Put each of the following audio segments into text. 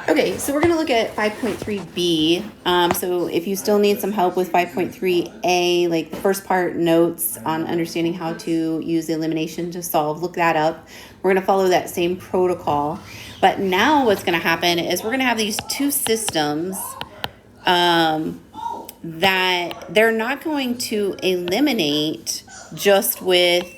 Okay, so we're going to look at 5.3b. So if you still need some help with 5.3a, like the first part, notes on understanding how to use elimination to solve, look that up. We're going to follow that same protocol. But now what's going to happen is we're going to have these two systems that they're not going to eliminate just with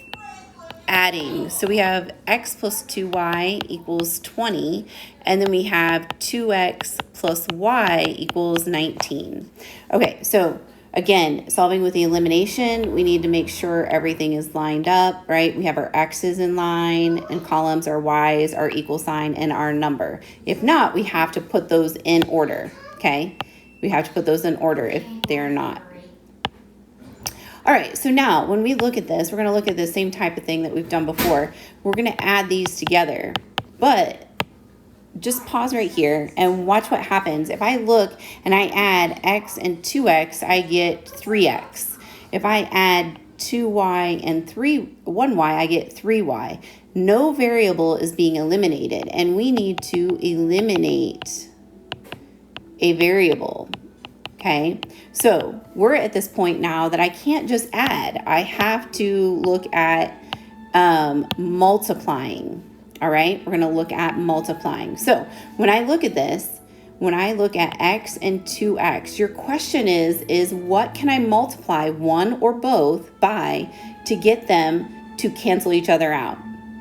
adding. So we have x plus 2y equals 20, and then we have 2x plus y equals 19. Okay, so again, solving with the elimination, we need to make sure everything is lined up, right? We have our x's in line and columns, our y's, our equal sign, and our number. If not, we have to put those in order, okay? We have to put those in order if they're not. All right, so now when we look at this, we're going to look at the same type of thing that we've done before. We're going to add these together, but just pause right here and watch what happens. If I look and I add x and 2x, I get 3x. If I add 2y and 1y, I get 3y. No variable is being eliminated, and we need to eliminate a variable. Okay, so we're at this point now that I can't just add. I have to look at multiplying. All right, we're going to look at multiplying. So when I look at this, when I look at x and 2x, your question is what can I multiply one or both by to get them to cancel each other out?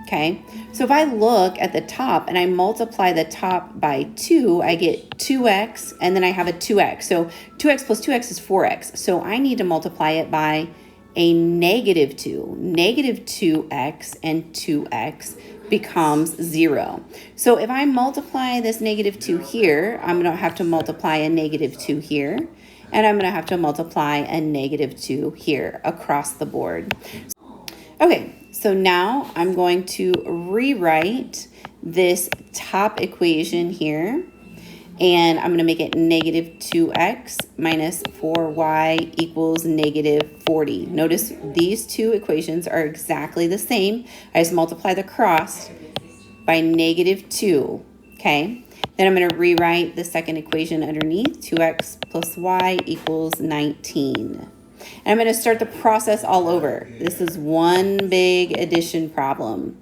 Okay, so if I look at the top and I multiply the top by 2, I get 2x, and then I have a 2x. So 2x plus 2x is 4x. So I need to multiply it by a negative 2. Negative 2x and 2x becomes 0. So if I multiply this negative 2 here, I'm going to have to multiply a negative 2 here, and I'm going to have to multiply a negative 2 here across the board. Okay. So now I'm going to rewrite this top equation here, and I'm going to make it negative 2x minus 4y equals negative 40. Notice these two equations are exactly the same. I just multiply the cross by negative 2, okay? Then I'm going to rewrite the second equation underneath, 2x plus y equals 19. And I'm going to start the process all over. This is one big addition problem.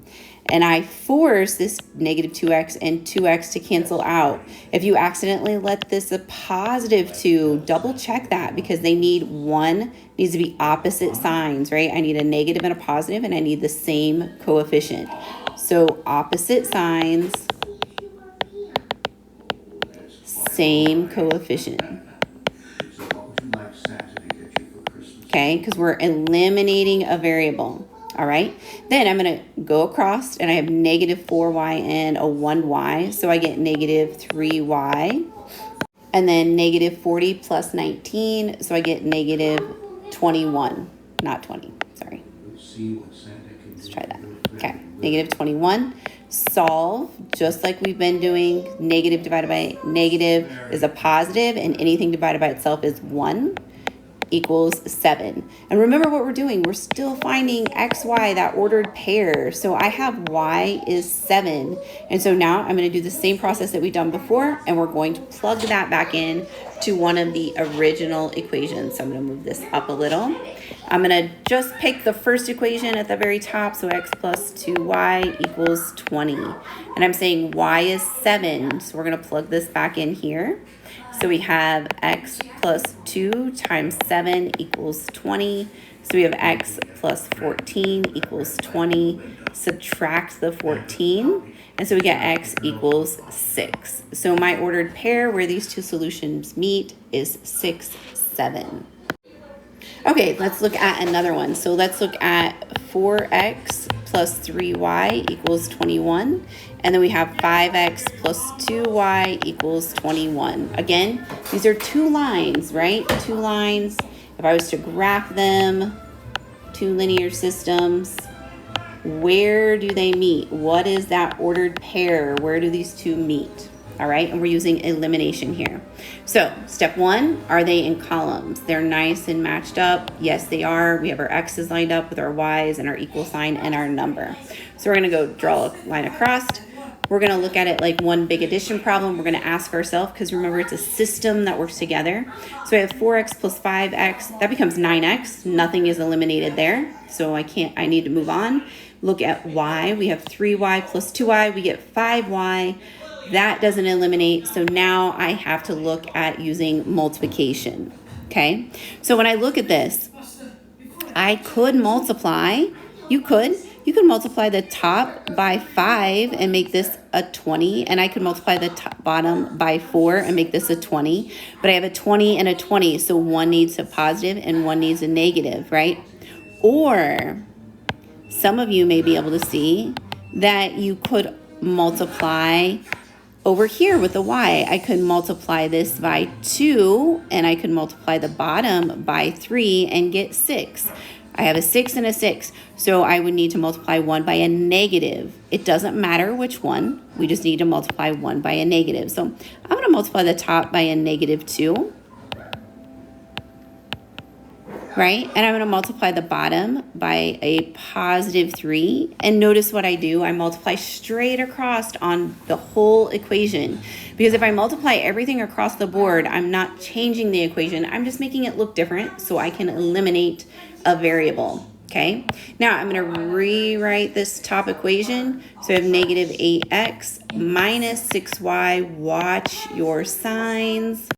And I force this negative 2x and 2x to cancel out. If you accidentally let this a positive 2, double check that, because they needs to be opposite signs, right? I need a negative and a positive, and I need the same coefficient. So opposite signs, same coefficient. Okay, because we're eliminating a variable. All right, then I'm going to go across, and I have negative 4y and a 1y, so I get negative 3y, and then negative 40 plus 19, so I get negative 21, not 20, sorry. Let's try that. Okay, negative 21. Solve, just like we've been doing. Negative divided by negative is a positive, and anything divided by itself is 1. Equals 7. And remember what we're doing. We're still finding x, y, that ordered pair. So I have y is 7. And so now I'm going to do the same process that we've done before, and we're going to plug that back in to one of the original equations. So I'm going to move this up a little. I'm going to just pick the first equation at the very top. So x plus 2y equals 20. And I'm saying y is 7. So we're going to plug this back in here. So we have x plus 2 times 7 equals 20. So we have x plus 14 equals 20. Subtract the 14. And so we get x equals 6. So my ordered pair where these two solutions meet is 6, 7. Okay, let's look at another one. So let's look at 4x plus 3y equals 21. And then we have 5x plus 2y equals 21. Again, these are two lines, right? Two lines. If I was to graph them, two linear systems, where do they meet? What is that ordered pair? Where do these two meet? All right, and we're using elimination here. So step 1, are they in columns? They're nice and matched up. Yes, they are. We have our x's lined up with our y's and our equal sign and our number. So we're going to go draw a line across. we're going to look at it like one big addition problem. We're going to ask ourselves, because remember, it's a system that works together. So I have 4x plus 5x. That becomes 9x. Nothing is eliminated there. So I need to move on. Look at y. We have 3y plus 2y. We get 5y. That doesn't eliminate. So now I have to look at using multiplication. Okay. So when I look at this, I could multiply. You could multiply the top by 5 and make this a 20. And I could multiply the bottom by 4 and make this a 20. But I have a 20 and a 20. So one needs a positive and one needs a negative, right? Or some of you may be able to see that you could multiply over here with the y. I could multiply this by 2, and I could multiply the bottom by 3 and get 6. I have a 6 and a 6, so I would need to multiply 1 by a negative. It doesn't matter which one. We just need to multiply 1 by a negative. So I'm going to multiply the top by a negative 2. Right? And I'm going to multiply the bottom by a positive 3. And notice what I do. I multiply straight across on the whole equation. Because if I multiply everything across the board, I'm not changing the equation. I'm just making it look different so I can eliminate a variable. Okay? Now I'm going to rewrite this top equation. So I have negative 8x minus 6y. Watch your signs.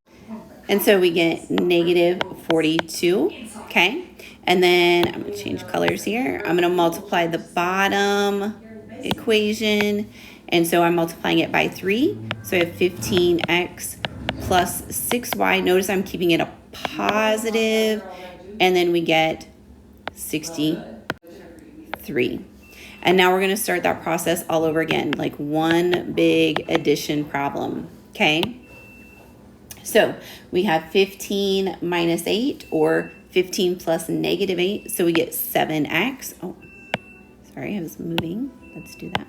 And so we get negative 42, okay? And then I'm going to change colors here. I'm going to multiply the bottom equation. And so I'm multiplying it by 3. So I have 15x plus 6y. Notice I'm keeping it a positive. And then we get 63. And now we're going to start that process all over again, like one big addition problem, okay? So we have 15 minus 8, or 15 plus negative 8. So we get 7x. Oh, sorry, I was moving. Let's do that.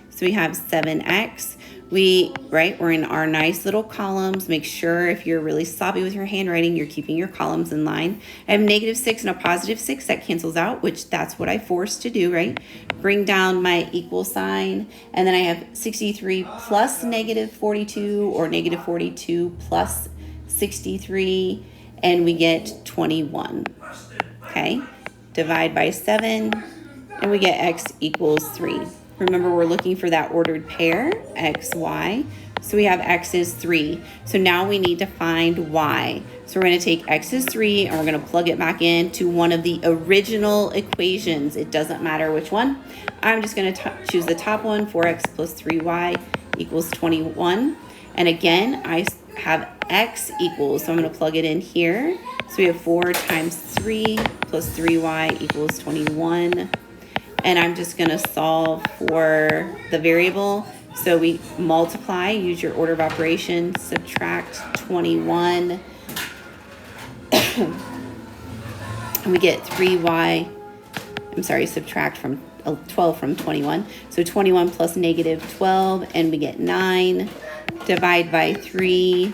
So we have 7x. We're in our nice little columns. Make sure if you're really sloppy with your handwriting, you're keeping your columns in line. I have negative 6 and a positive 6. That cancels out, which that's what I forced to do, right? Bring down my equal sign. And then I have 63 plus negative 42, or negative 42 plus 63. And we get 21. Okay? Divide by 7. And we get x equals 3. Remember, we're looking for that ordered pair, x, y. So we have x is 3. So now we need to find y. So we're going to take x is 3 and we're going to plug it back into one of the original equations. It doesn't matter which one. I'm just going to choose the top one, 4x plus 3y equals 21. And again, I have x equals, so I'm going to plug it in here. So we have 4 times 3 plus 3y equals 21. And I'm just going to solve for the variable. So we multiply, use your order of operation, subtract 21. And we get 3y, subtract from 12 from 21. So 21 plus negative 12, and we get 9. Divide by 3,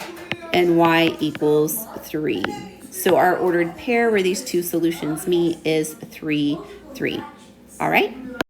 and y equals 3. So our ordered pair where these two solutions meet is 3, 3. All right?